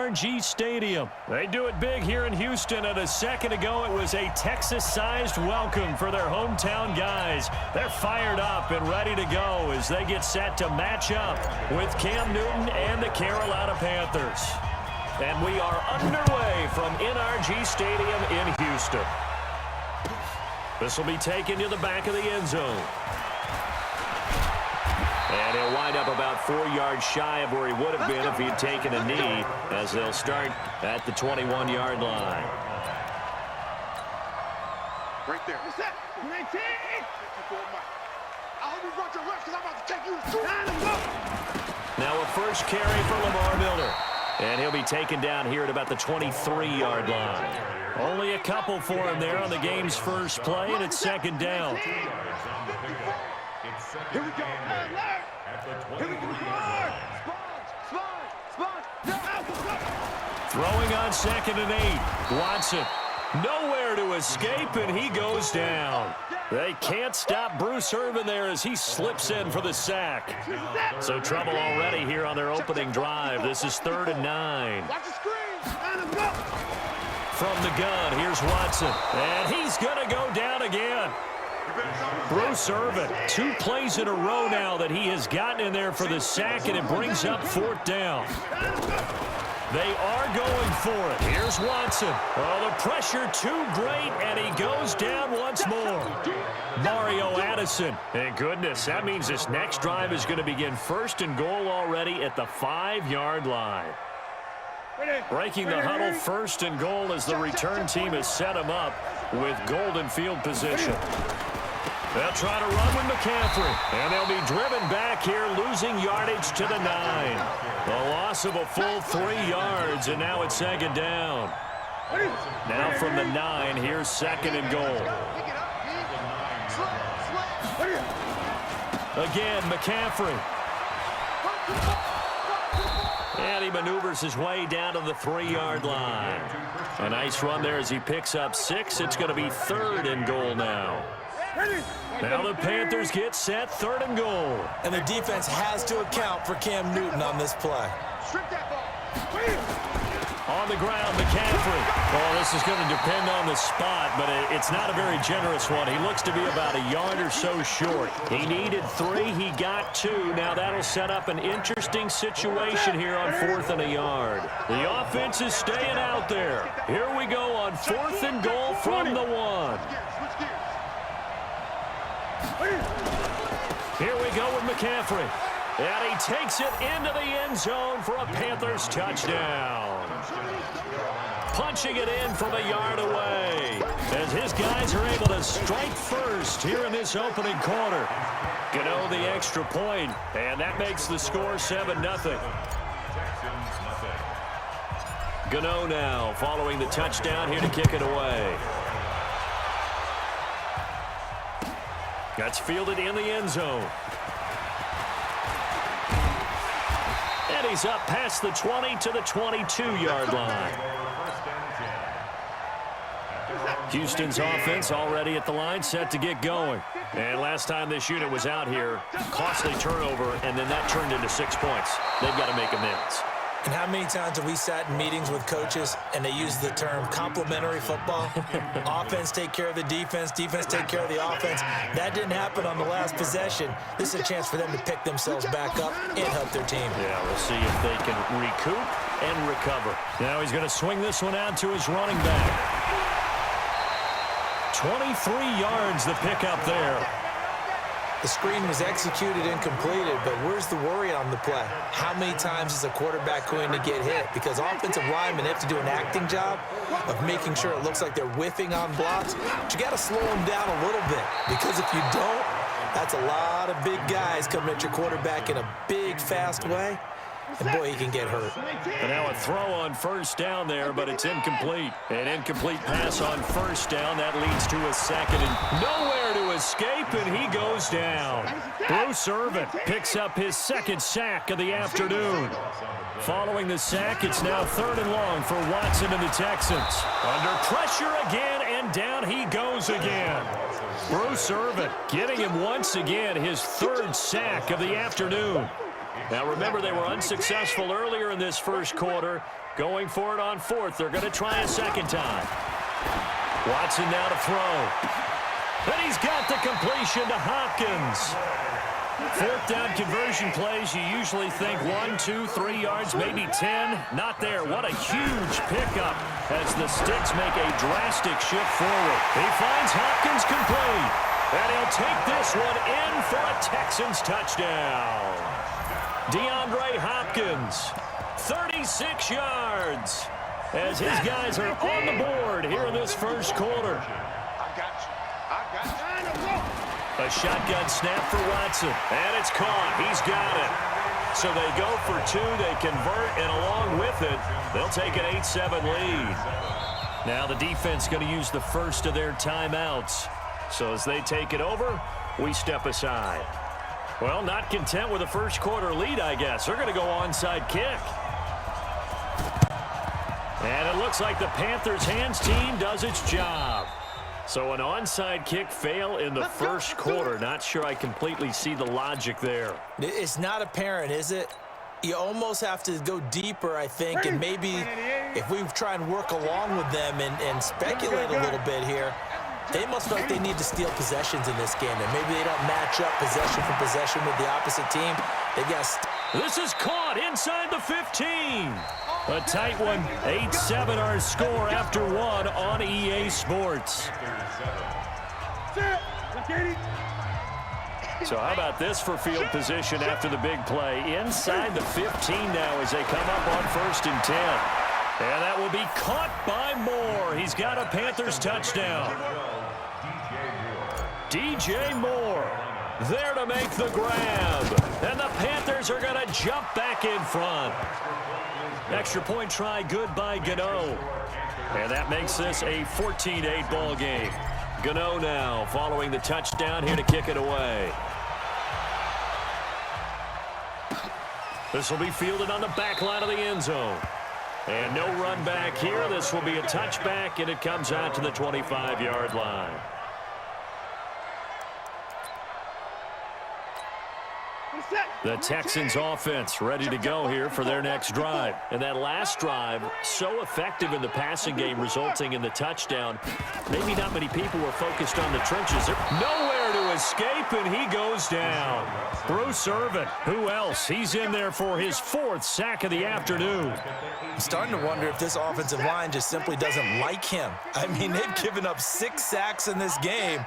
NRG Stadium. They do it big here in Houston, and a second ago it was a Texas-sized welcome for their hometown guys. They're fired up and ready to go as they get set to match up with Cam Newton and the Carolina Panthers. And we are underway from NRG Stadium in Houston. This will be taken to the back of the end zone. And he'll wind up about 4 yards shy of where he would have been if he'd taken a knee, as they'll start at the 21-yard line. Right there. What's that? 19. I hope you brought your reps because I'm about to take you to Now a first carry for Lamar Miller. And he'll be taken down here at about the 23-yard line. Only a couple for him there on the game's first play, and it's second down. Here we go. Here we go. Throwing on 2nd and 8. Watson nowhere to escape, and he goes down. They can't stop Bruce Irvin there as he slips in for the sack. So trouble already here on their opening drive. This is 3rd and 9. From the gun, here's Watson. And he's going to go down again. Bruce Irvin, 2 plays in a row now that he has gotten in there for the sack, and it brings up 4th down. They are going for it. Here's Watson. Oh, the pressure too great, and he goes down once more. Mario Addison. And goodness, that means this next drive is going to begin 1st and goal already at the 5-yard line. Breaking the huddle, 1st and goal as the return team has set him up with golden field position. They'll try to run with McCaffrey, and they'll be driven back here, losing yardage to the 9. The loss of a full 3 yards, and now it's 2nd down. Now from the 9, here's 2nd and goal. Again, McCaffrey. And he maneuvers his way down to the 3-yard line. A nice run there as he picks up 6. It's going to be 3rd and goal now. Now the Panthers get set, 3rd and goal. And the defense has to account for Cam Newton on this play. On the ground, McCaffrey. Oh, this is going to depend on the spot, but it's not a very generous one. He looks to be about a yard or so short. He needed 3. He got 2. Now that'll set up an interesting situation here on 4th and a yard. The offense is staying out there. Here we go on 4th and goal from the 1. Here we go with McCaffrey. And he takes it into the end zone for a Panthers touchdown. Punching it in from a yard away as his guys are able to strike first here in this opening quarter. Gano the extra point, and that makes the score 7-0. Gano now following the touchdown here to kick it away. That's fielded in the end zone. And he's up past the 20 to the 22-yard line. Houston's offense already at the line, set to get going. And last time this unit was out here, costly turnover, and then that turned into 6 points. They've got to make amends. And how many times have we sat in meetings with coaches and they use the term complementary football? Offense take care of the defense, defense take care of the offense. That didn't happen on the last possession. This is a chance for them to pick themselves back up and help their team. Yeah, we'll see if they can recoup and recover. Now he's going to swing this one out to his running back. 23 yards the pickup there. The screen was executed and completed, but where's the worry on the play? How many times is a quarterback going to get hit? Because offensive linemen have to do an acting job of making sure it looks like they're whiffing on blocks. But you got to slow them down a little bit, because if you don't, that's a lot of big guys coming at your quarterback in a big, fast way. And, boy, he can get hurt. And now a throw on 1st down there, but it's incomplete. An incomplete pass on 1st down. That leads to a 2nd and nowhere to escape, and he goes down. Bruce Irvin picks up his 2nd sack of the afternoon. Following the sack, it's now 3rd and long for Watson and the Texans. Under pressure again, and down he goes again. Bruce Irvin getting him once again his 3rd sack of the afternoon. Now, remember, they were unsuccessful earlier in this first quarter. Going for it on fourth. They're going to try a second time. Watson now to throw. And he's got the completion to Hopkins. Fourth down conversion plays, you usually think 1, 2, 3 yards, maybe 10. Not there. What a huge pickup as the Sticks make a drastic shift forward. He finds Hopkins complete. And he'll take this one in for a Texans touchdown. DeAndre Hopkins, 36 yards, as his guys are on the board here in this first quarter. A shotgun snap for Watson, and it's caught. He's got it. So they go for 2, they convert, and along with it, they'll take an 8-7 lead. Now the defense going to use the first of their timeouts. So as they take it over, we step aside. Well, not content with a first quarter lead, I guess. They're going to go onside kick. And it looks like the Panthers' hands team does its job. So an onside kick fail in the first quarter. Not sure I completely see the logic there. It's not apparent, is it? You almost have to go deeper, I think, and maybe if we try and work along with them and speculate a little bit here, they must feel like they need to steal possessions in this game, and maybe they don't match up possession for possession with the opposite team. They've got this is caught inside the 15. A tight one. 8-7 our score after 1 on EA Sports. So how about this for field position after the big play? Inside the 15 now as they come up on 1st and 10. And that will be caught by Moore. He's got a Panthers touchdown. DJ Moore there to make the grab. And the Panthers are going to jump back in front. Extra point try good by Gano. And that makes this a 14-8 ball game. Gano now following the touchdown here to kick it away. This will be fielded on the back line of the end zone. And no run back here. This will be a touchback, and it comes out to the 25-yard line. The Texans offense ready to go here for their next drive. And that last drive, so effective in the passing game, resulting in the touchdown. Maybe not many people were focused on the trenches. Nowhere to escape, and he goes down. Bruce Irvin, who else? He's in there for his 4th sack of the afternoon. I'm starting to wonder if this offensive line just simply doesn't like him. I mean, they've given up 6 sacks in this game.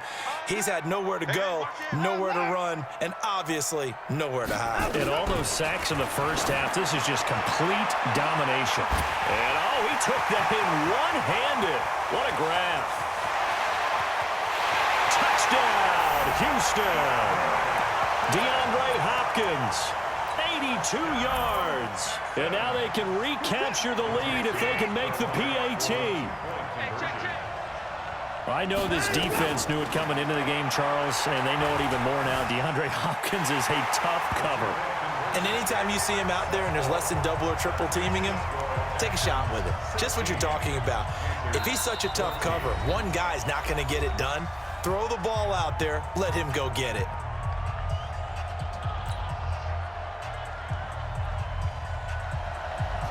He's had nowhere to go, nowhere to run, and obviously nowhere to hide. And all those sacks in the first half, this is just complete domination. And, oh, he took that in one-handed. What a grab. Touchdown, Houston. DeAndre Hopkins, 82 yards. And now they can recapture the lead if they can make the PAT. I know this defense knew it coming into the game, Charles, and they know it even more now. DeAndre Hopkins is a tough cover. And anytime you see him out there and there's less than double or triple teaming him, take a shot with it. Just what you're talking about. If he's such a tough cover, one guy's not going to get it done. Throw the ball out there, let him go get it.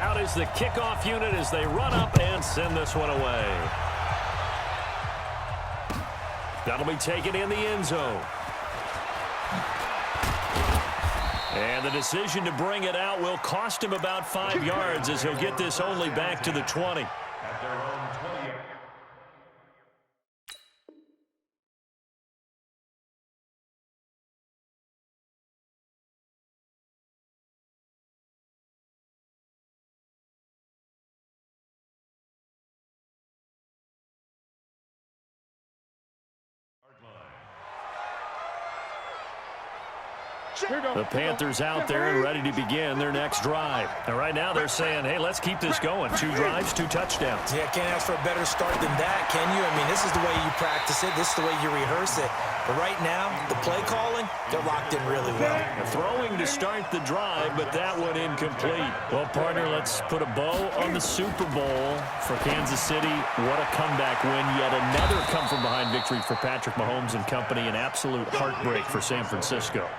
Out is the kickoff unit as they run up and send this one away. That'll be taken in the end zone. And the decision to bring it out will cost him about 5 yards as he'll get this only back to the 20. The Panthers out there and ready to begin their next drive. And right now they're saying, hey, let's keep this going. 2 drives, 2 touchdowns. Yeah, can't ask for a better start than that, can you? I mean, this is the way you practice it. This is the way you rehearse it. But right now, the play calling, they're locked in really well. Throwing to start the drive, but that one incomplete. Well, partner, let's put a bow on the Super Bowl for Kansas City. What a comeback win. Yet another come-from-behind victory for Patrick Mahomes and company. An absolute heartbreak for San Francisco.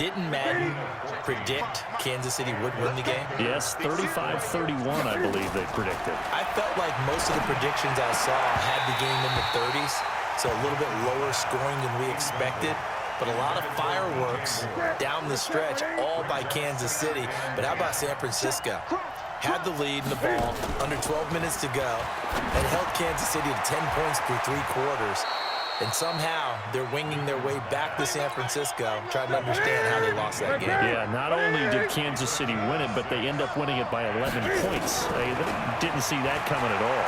Didn't Madden predict Kansas City would win the game? Yes, 35-31, I believe they predicted. I felt like most of the predictions I saw had the game in the 30s, so a little bit lower scoring than we expected. But a lot of fireworks down the stretch, all by Kansas City. But how about San Francisco? Had the lead in the ball, under 12 minutes to go, and held Kansas City to 10 points through 3 quarters. And somehow they're winging their way back to San Francisco, trying to understand how they lost that game. Yeah, not only did Kansas City win it, but they end up winning it by 11 points. They didn't see that coming at all.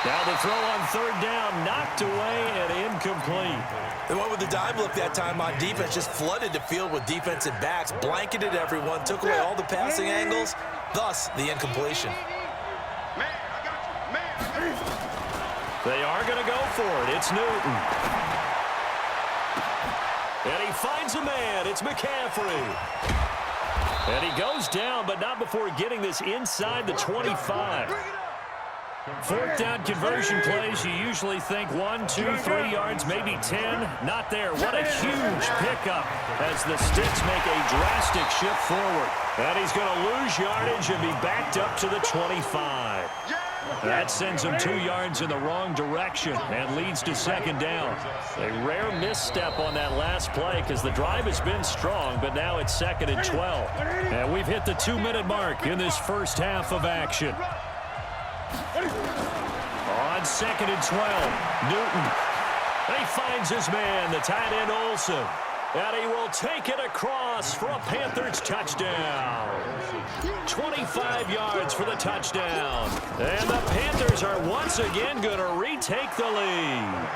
Now the throw on third down, knocked away and incomplete. They went with the dime look that time on defense, just flooded the field with defensive backs, blanketed everyone, took away all the passing angles, thus the incompletion. They are going to go for it. It's Newton. And he finds a man. It's McCaffrey. And he goes down, but not before getting this inside the 25. Fourth down conversion plays, you usually think 1, 2, 3 yards, maybe 10. Not there. What a huge pickup as the Sticks make a drastic shift forward. And he's going to lose yardage and be backed up to the 25. That sends him 2 yards in the wrong direction and leads to second down. A rare misstep on that last play because the drive has been strong, but now it's second and 12. And we've hit the 2-minute mark in this first half of action. On second and 12, Newton. He finds his man, the tight end Olsen. And he will take it across for a Panthers touchdown. 25 yards for the touchdown. And the Panthers are once again going to retake the lead.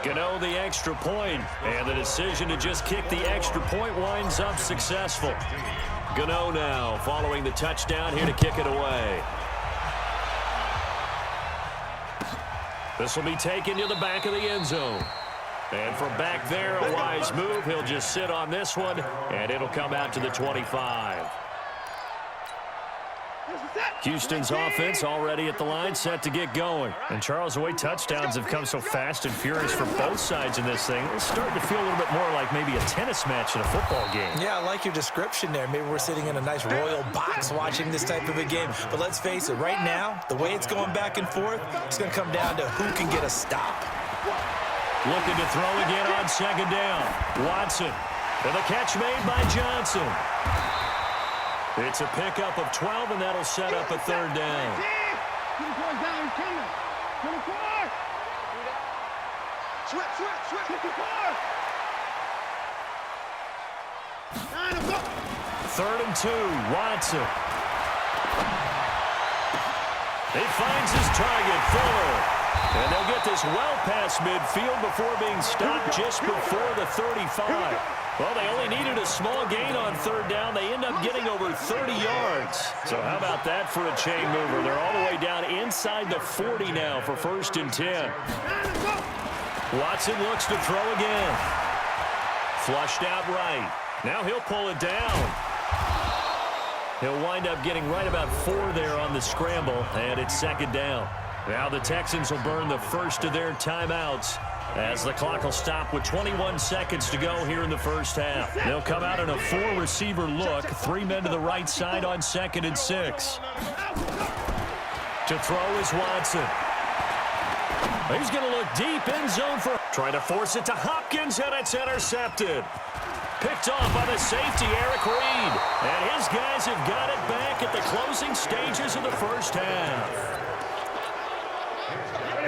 Gano the extra point, and the decision to just kick the extra point winds up successful. Gano now following the touchdown here to kick it away. This will be taken to the back of the end zone. And from back there, a wise move. He'll just sit on this one, and it'll come out to the 25. Houston's offense already at the line, set to get going. And Charles, the way touchdowns have come so fast and furious for both sides in this thing, it's starting to feel a little bit more like maybe a tennis match in a football game. Yeah, I like your description there. Maybe we're sitting in a nice royal box watching this type of a game. But let's face it, right now, the way it's going back and forth, it's going to come down to who can get a stop. Looking to throw again on second down. Watson. And the catch made by Johnson. It's a pickup of 12, and that'll set up a third down. Third and 2, Watson. He finds his target, Fuller. And they'll get this well past midfield before being stopped just before the 35. Well, they only needed a small gain on third down. They end up getting over 30 yards. So how about that for a chain mover? They're all the way down inside the 40 now for first and 10. Watson looks to throw again. Flushed out right. Now he'll pull it down. He'll wind up getting right about 4 there on the scramble, and it's second down. Now the Texans will burn the first of their timeouts as the clock will stop with 21 seconds to go here in the first half. They'll come out in a 4-receiver look, 3 men to the right side on second and 6. To throw is Watson. He's going to look deep in zone for trying to force it to Hopkins, and it's intercepted. Picked off by the safety, Eric Reed. And his guys have got it back at the closing stages of the first half.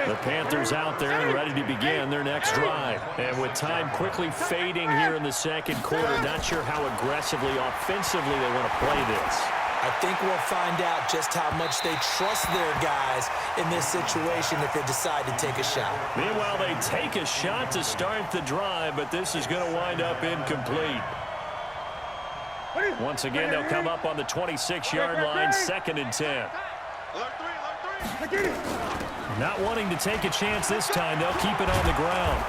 The Panthers out there and ready to begin their next drive. And with time quickly fading here in the second quarter, not sure how aggressively, offensively they want to play this. I think we'll find out just how much they trust their guys in this situation if they decide to take a shot. Meanwhile, they take a shot to start the drive, but this is going to wind up incomplete. Once again, they'll come up on the 26-yard line, second and 10. Not wanting to take a chance this time, they'll keep it on the ground.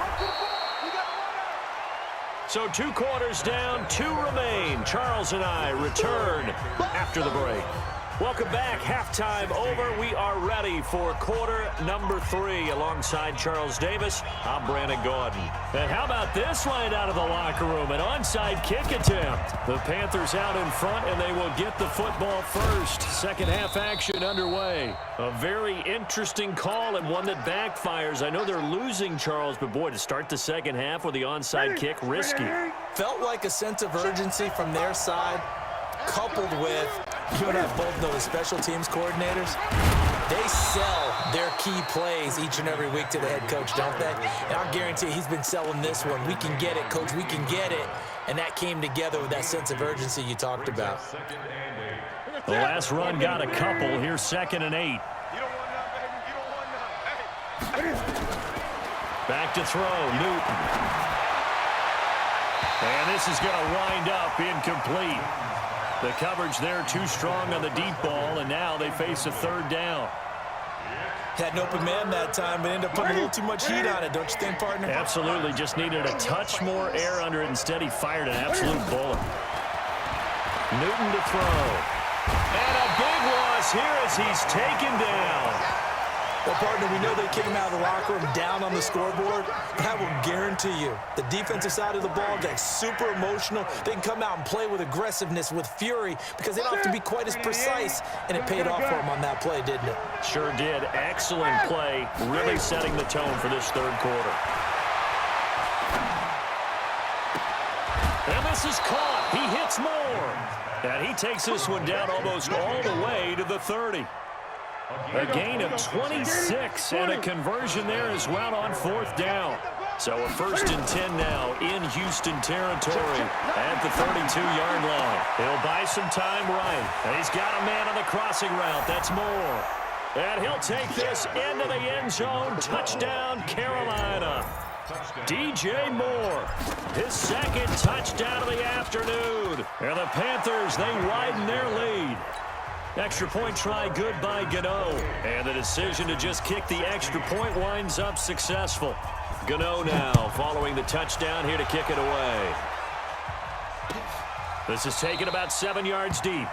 So 2 quarters down, 2 remain. Charles and I return after the break. Welcome back. Halftime over. We are ready for quarter number 3. Alongside Charles Davis, I'm Brandon Gordon. And how about this line out of the locker room? An onside kick attempt. The Panthers out in front, and they will get the football first. Second half action underway. A very interesting call and one that backfires. I know they're losing, Charles, but boy, to start the second half with the onside kick, risky. Felt like a sense of urgency from their side, coupled with, you and I both know the special teams coordinators, they sell their key plays each and every week to the head coach, don't they? And I'll guarantee he's been selling this one. We can get it, coach, we can get it. And that came together with that sense of urgency you talked about. The last run got a couple. Here's 2nd and 8. You don't want none, baby. You don't want none. Back to throw, Newton. And this is going to wind up incomplete. The coverage there too strong on the deep ball, and now they face a 3rd down. Had an open man that time, but ended up putting a little too much heat on it, don't you think, partner? Absolutely. Just needed a touch more air under it. Instead, he fired an absolute bullet. Newton to throw. And a big loss here as he's taken down. Well, partner, we know they kick him out of the locker room down on the scoreboard, but I will guarantee you the defensive side of the ball gets super emotional. They can come out and play with aggressiveness, with fury, because they don't have to be quite as precise, and it paid off for them on that play, didn't it? Sure did. Excellent play, really setting the tone for this 3rd quarter. And this is caught. He hits more. And he takes this one down almost all the way to the 30. A gain of 26 and a conversion there as well on 4th down. So a 1st and 10 now in Houston territory at the 32-yard line. He'll buy some time right. And he's got a man on the crossing route. That's Moore. And he'll take this into the end zone. Touchdown, Carolina. DJ Moore, his 2nd touchdown of the afternoon. And the Panthers, they widen their lead. Extra point try good by Gano. And the decision to just kick the extra point winds up successful. Gano now following the touchdown here to kick it away. This is taken about 7 yards deep.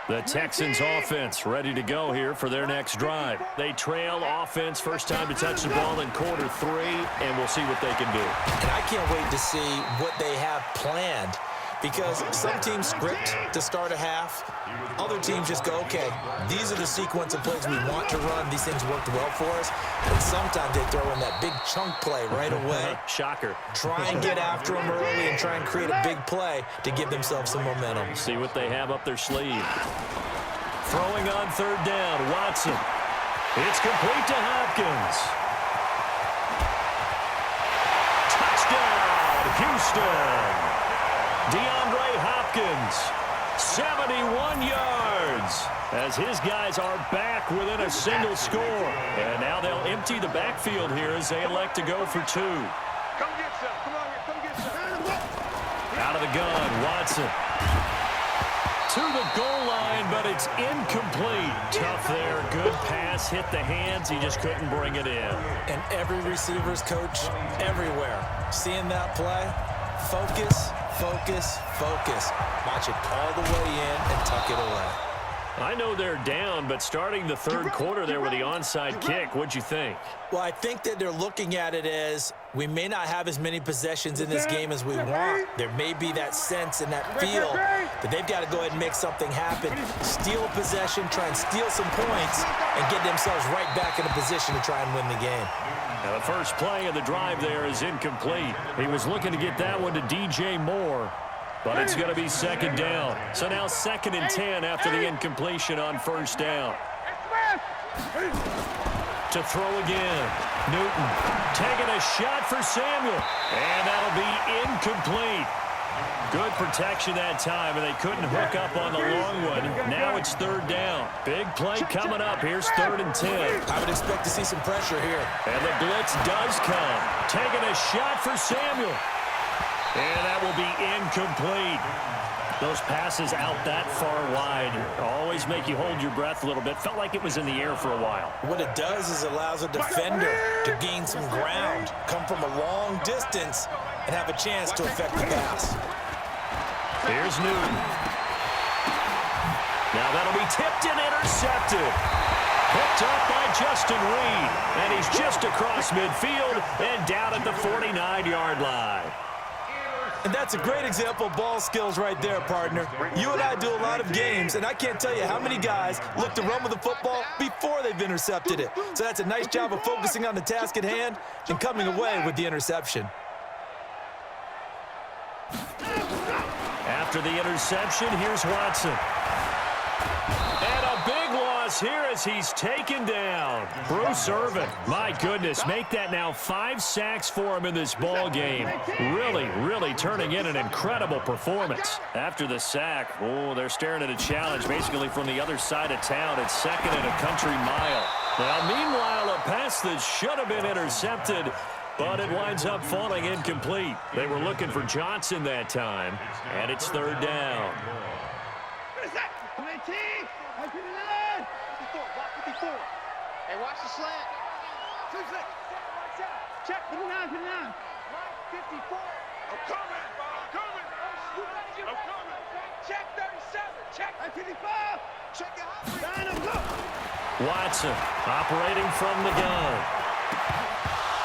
The Texans offense ready to go here for their next drive. They trail offense, first time to touch the ball in quarter 3, and we'll see what they can do. And I can't wait to see what they have planned, because some teams script to start a half. Other teams just go, okay, these are the sequence of plays we want to run. These things worked well for us. And sometimes they throw in that big chunk play right away. Shocker. Try and get after them early and try and create a big play to give themselves some momentum. See what they have up their sleeve. Throwing on 3rd down, Watson. It's complete to Hopkins. Touchdown, Houston. DeAndre Hopkins, 71 yards, as his guys are back within a single score. And now they'll empty the backfield here as they elect to go for 2. Come get some. Come on here. Come get some. Out of the gun, Watson. To the goal line, but it's incomplete. Tough there. Good pass. Hit the hands. He just couldn't bring it in. And every receiver's coach everywhere, seeing that play, focus, focus, focus. Watch it all the way in and tuck it away. I know they're down, but starting the 3rd quarter there with the onside kick, what'd you think? Well, I think that they're looking at it as we may not have as many possessions in this game as we want. There may be that sense and that feel that they've got to go ahead and make something happen. Steal a possession, try and steal some points, and get themselves right back in a position to try and win the game. Now the first play of the drive there is incomplete. He was looking to get that one to DJ Moore, but it's going to be 2nd down. So now 2nd and 10 after the incompletion on 1st down. To throw again. Newton taking a shot for Samuel, and that'll be incomplete. Good protection that time, and they couldn't hook up on the long one. Now it's 3rd down. Big play coming up. Here's 3rd and 10. I would expect to see some pressure here. And the blitz does come. Taking a shot for Samuel. And that will be incomplete. Those passes out that far wide always make you hold your breath a little bit. Felt like it was in the air for a while. What it does is it allows a defender to gain some ground, come from a long distance, and have a chance to affect the pass. Here's Newton. Now that'll be tipped and intercepted. Picked up by Justin Reed. And he's just across midfield and down at the 49-yard line. And that's a great example of ball skills right there, partner. You and I do a lot of games, and I can't tell you how many guys look to run with the football before they've intercepted it. So that's a nice job of focusing on the task at hand and coming away with the interception. After the interception, here's Watson. And a big loss here as he's taken down. Bruce Irvin, my goodness, make that now 5 sacks for him in this ball game. Really turning in an incredible performance. After the sack, they're staring at a challenge basically from the other side of town. It's 2nd and a country mile. Now, meanwhile, a pass that should have been intercepted, but it winds up falling incomplete. They were looking for Johnson that time, and it's 3rd down. Hey, watch the slant. Check, 59. 54. I'm coming. Check 37. Check 55. Check it out. Watson operating from the gun.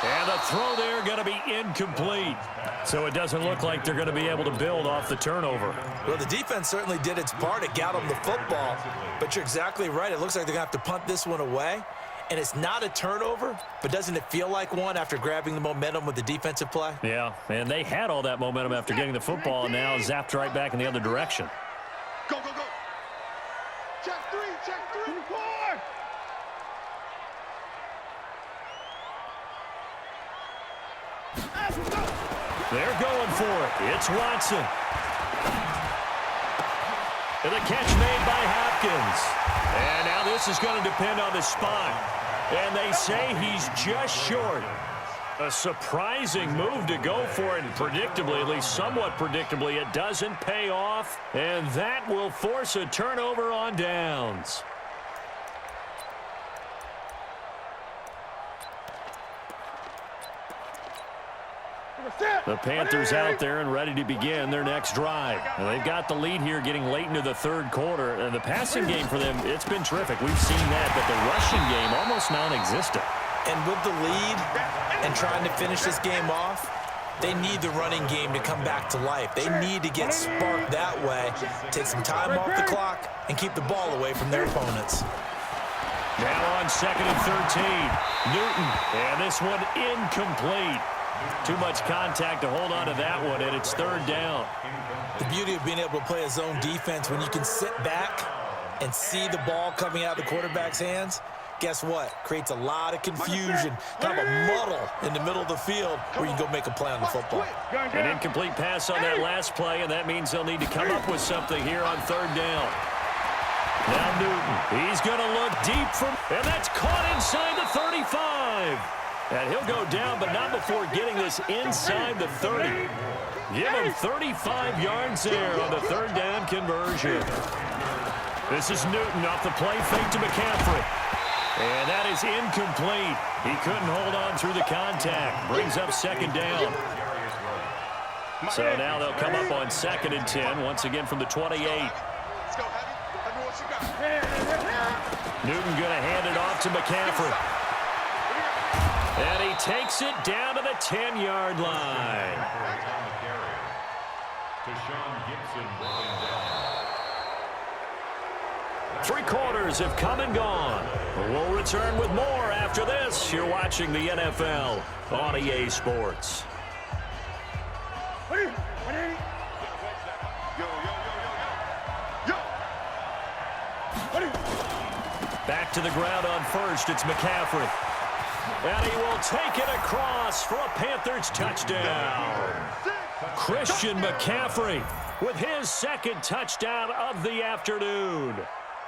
And the throw there going to be incomplete. So it doesn't look like they're going to be able to build off the turnover. Well, the defense certainly did its part. It got them the football. But you're exactly right. It looks like they're going to have to punt this one away. And it's not a turnover, but doesn't it feel like one after grabbing the momentum with the defensive play? Yeah, and they had all that momentum after getting the football, and now zapped right back in the other direction. Go. Check 3. 4. They're going for it. It's Watson. And the catch made by Hopkins. And now this is going to depend on the spot. And they say he's just short. A surprising move to go for it, and predictably, at least somewhat predictably, it doesn't pay off. And that will force a turnover on downs. The Panthers out there and ready to begin their next drive. And they've got the lead here getting late into the 3rd quarter. And the passing game for them, it's been terrific. We've seen that, but the rushing game almost non-existent. And with the lead and trying to finish this game off, they need the running game to come back to life. They need to get sparked that way, take some time off the clock, and keep the ball away from their opponents. Now on 2nd and 13, Newton. And this one incomplete. Too much contact to hold on to that one, and it's 3rd down. The beauty of being able to play a zone defense, when you can sit back and see the ball coming out of the quarterback's hands, guess what? Creates a lot of confusion, kind of a muddle in the middle of the field where you can go make a play on the football. An incomplete pass on that last play, and that means they'll need to come up with something here on 3rd down. Now Newton, he's going to look deep and that's caught inside the 35. And he'll go down, but not before getting this inside the 30. Give him 35 yards there on the 3rd down conversion. This is Newton off the play fake to McCaffrey. And that is incomplete. He couldn't hold on through the contact. Brings up 2nd down. So now they'll come up on 2nd and 10, once again from the 28. Newton going to hand it off to McCaffrey. And he takes it down to the 10-yard line. Three quarters have come and gone. We'll return with more after this. You're watching the NFL on EA Sports. Back to the ground on 1st. It's McCaffrey. And he will take it across for a Panthers touchdown. Christian McCaffrey with his 2nd touchdown of the afternoon.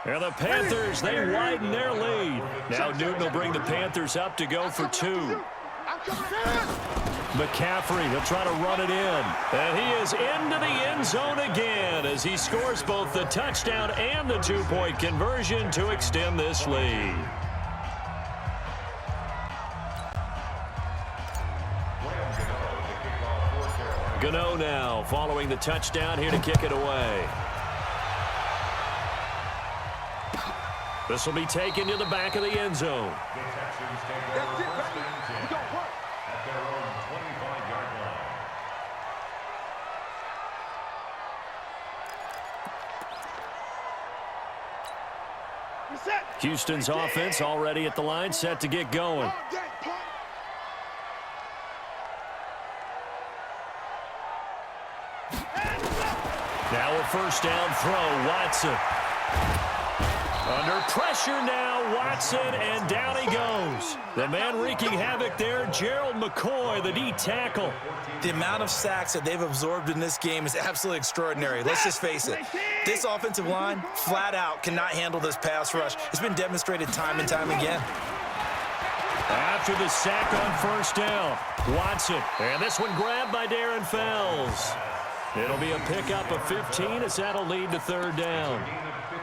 And the Panthers, they widen their lead. Now Newton will bring the Panthers up to go for 2. McCaffrey, he'll try to run it in. And he is into the end zone again as he scores both the touchdown and the two-point conversion to extend this lead. Gano now following the touchdown here to kick it away. This will be taken to the back of the end zone. That's it, baby. We gon' work. At their own 25-yard line. Reset. Houston's offense already at the line, set to get going. All day, punk. Now a first down throw, Watson. Under pressure now, Watson, and down he goes. The man wreaking havoc there, Gerald McCoy, the D tackle. The amount of sacks that they've absorbed in this game is absolutely extraordinary. Let's just face it. This offensive line, flat out, cannot handle this pass rush. It's been demonstrated time and time again. After the sack on first down, Watson. And this one grabbed by Darren Fells. It'll be a pickup of 15 as that'll lead to third down.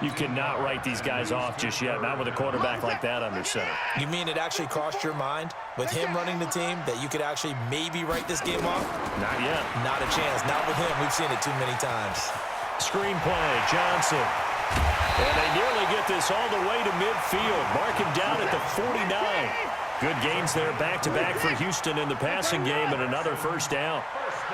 You cannot write these guys off just yet, not with a quarterback like that under center. You mean it actually crossed your mind with him running the team that you could actually maybe write this game off? Not yet. Not a chance. Not with him. We've seen it too many times. Screenplay, Johnson. And they nearly get this all the way to midfield. Mark him down at the 49. Good gains there back-to-back for Houston in the passing game and another first down.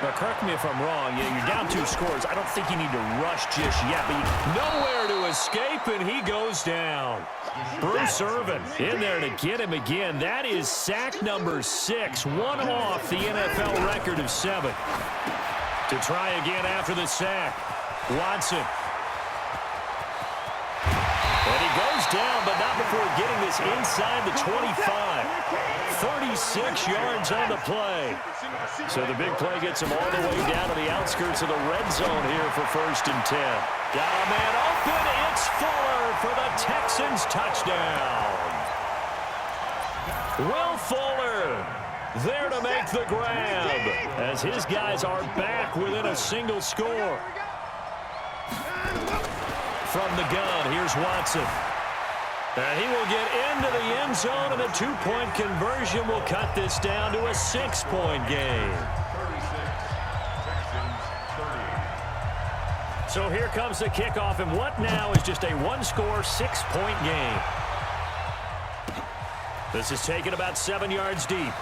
Now, correct me if I'm wrong. You're down 2 scores. I don't think you need to rush just yet, but nowhere to escape, and he goes down. Bruce Irvin in there to get him again. That is sack number 6, one off the NFL record of 7. To try again after the sack, Watson. And he goes down, but not before getting this inside the 25. 36 yards on the play. So the big play gets him all the way down to the outskirts of the red zone here for 1st and 10. Got a man open. It's Fuller for the Texans touchdown. Will Fuller there to make the grab as his guys are back within a single score. From the gun, here's Watson. And he will get into the end zone, and a 2-point conversion will cut this down to a 6-point game. So here comes the kickoff, and what now is just a 1-score, 6-point game. This is taken about 7 yards deep.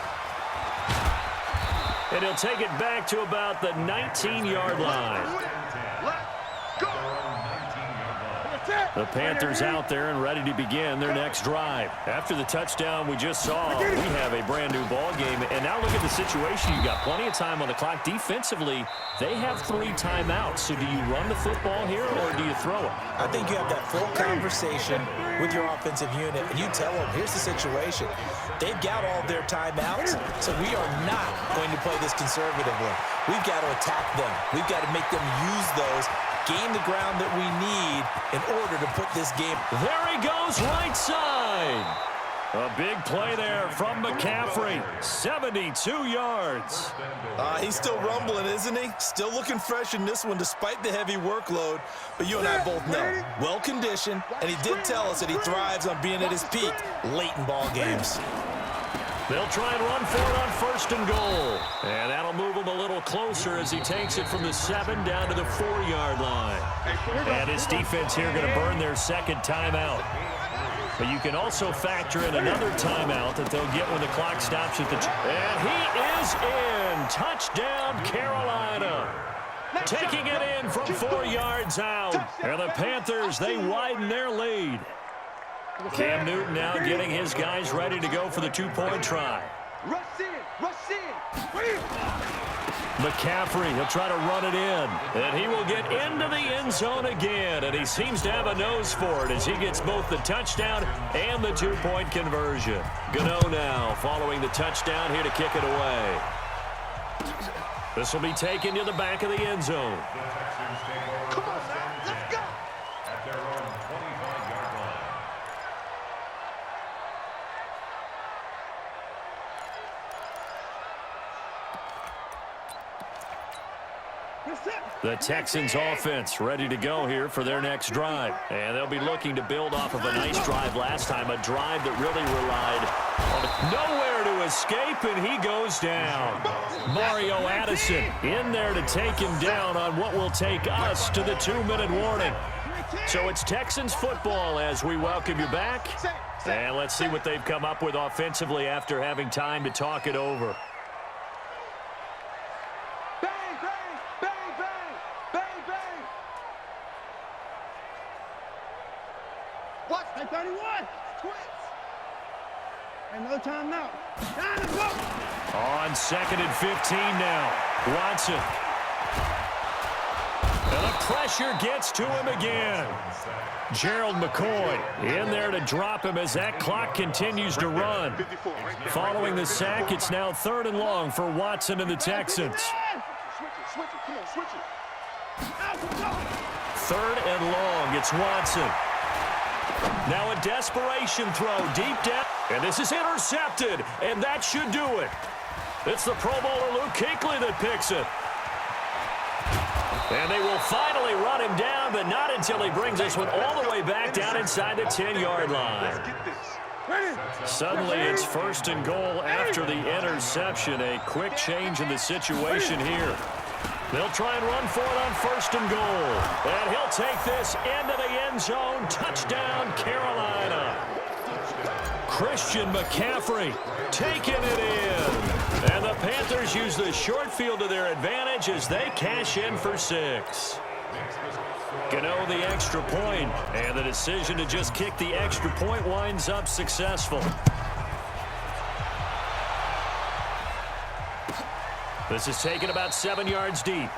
And he'll take it back to about the 19-yard line. The Panthers out there and ready to begin their next drive. After the touchdown we just saw, we have a brand new ball game. And now look at the situation. You've got plenty of time on the clock. Defensively, they have 3 timeouts. So do you run the football here or do you throw it? I think you have that full conversation with your offensive unit, and you tell them, here's the situation. They've got all their timeouts, so we are not going to play this conservatively. We've got to attack them. We've got to make them use those, gain the ground that we need in order to put this game. There he goes, right side. A big play there from McCaffrey. 72 yards. He's still rumbling, isn't he? Still looking fresh in this one despite the heavy workload. But you and I both know, well-conditioned, and he did tell us that he thrives on being at his peak late in ball games. They'll try and run for it on 1st and goal. And that'll move him a little closer as he takes it from the 7 down to the 4-yard line. And his defense here going to burn their 2nd timeout. But you can also factor in another timeout that they'll get when the clock stops at the... And he is in. Touchdown, Carolina. Taking it in from 4 yards out. And the Panthers, they widen their lead. Cam Newton now getting his guys ready to go for the 2-point try. Rush in, rush in. McCaffrey, he'll try to run it in. And he will get into the end zone again. And he seems to have a nose for it as he gets both the touchdown and the 2-point conversion. Gano now following the touchdown here to kick it away. This will be taken to the back of the end zone. Come on, man, let's go. At their own 25-yard line. The Texans offense ready to go here for their next drive. And they'll be looking to build off of a nice drive last time, a drive that really relied on nowhere to escape, and he goes down. Mario Addison in there to take him down on what will take us to the 2-minute warning. So it's Texans football as we welcome you back. And let's see what they've come up with offensively after having time to talk it over. Bang, bang, bang, bang, bang, bang. Watch, 31. Twins. And no time now. Time to go. On 2nd and 15 now. Watson. And the pressure gets to him again. Gerald McCoy in there to drop him as that clock continues to run. Following the sack, it's now 3rd and long for Watson and the Texans. 3rd and long, it's Watson. Now a desperation throw deep down. And this is intercepted, and that should do it. It's the Pro Bowler Luke Kuechly that picks it. And they will finally run him down, but not until he brings this one all the way back down inside the 10-yard line. Suddenly it's 1st and goal after the interception. A quick change in the situation here. They'll try and run for it on 1st and goal. And he'll take this into the end zone. Touchdown, Carolina. Christian McCaffrey taking it in. And the Panthers use the short field to their advantage as they cash in for 6. Gano the extra point, and the decision to just kick the extra point winds up successful. This is taken about 7 yards deep.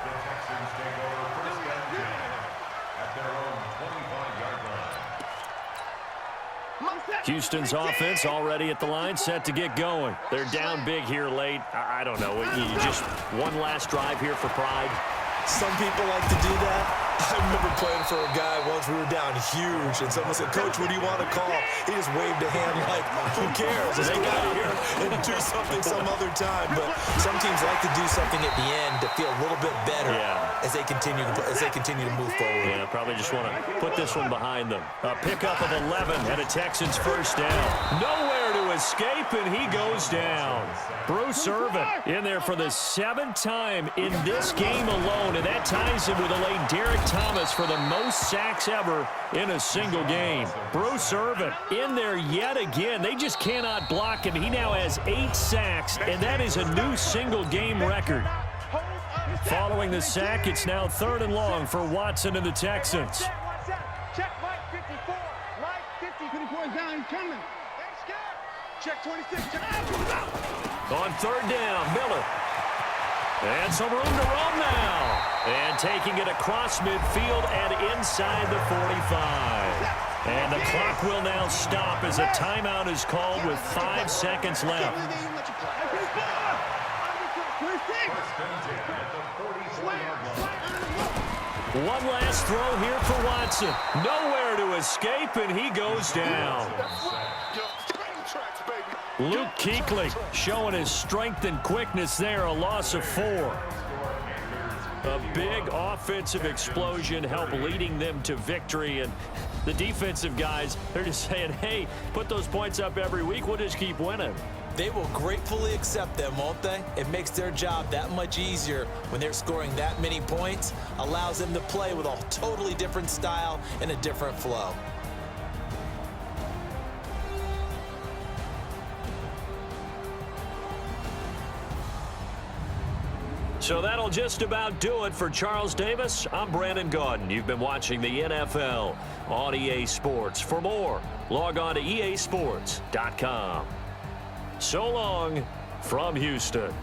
Houston's offense already at the line, set to get going. They're down big here late. I don't know. You just one last drive here for pride. Some people like to do that. I remember playing for a guy once. We were down huge, and someone said, "Coach, what do you want to call?" He just waved a hand like, "Who cares? Let's get out of here and do something some other time." But some teams like to do something at the end to feel a little bit better as they continue to move forward. Yeah, probably just want to put this one behind them. A pickup of 11 and a Texans 1st down. Nowhere to escape, and he goes down. Bruce Irvin in there for the 7th time in this game alone, and that ties him with a late Derek Thomas for the most sacks ever in a single game. Bruce Irvin in there yet again. They just cannot block him. He now has 8 sacks, and that is a new single-game record. Following the sack, it's now 3rd and long for Watson and the Texans. Check Mike 54. Mike 50. 54 down, coming. Check 26. On 3rd down, Miller. And some room to roam now. And taking it across midfield and inside the 45. And the clock will now stop as a timeout is called with 5 seconds left. One last throw here for Watson. Nowhere to escape, and he goes down. Luke Kuechly showing his strength and quickness there, a loss of 4. A big offensive explosion helped leading them to victory, and the defensive guys, they're just saying, hey, put those points up every week, we'll just keep winning. They will gratefully accept them, won't they? It makes their job that much easier when they're scoring that many points, allows them to play with a totally different style and a different flow. So that'll just about do it for Charles Davis. I'm Brandon Gaudin. You've been watching the NFL on EA Sports. For more, log on to easports.com. So long from Houston.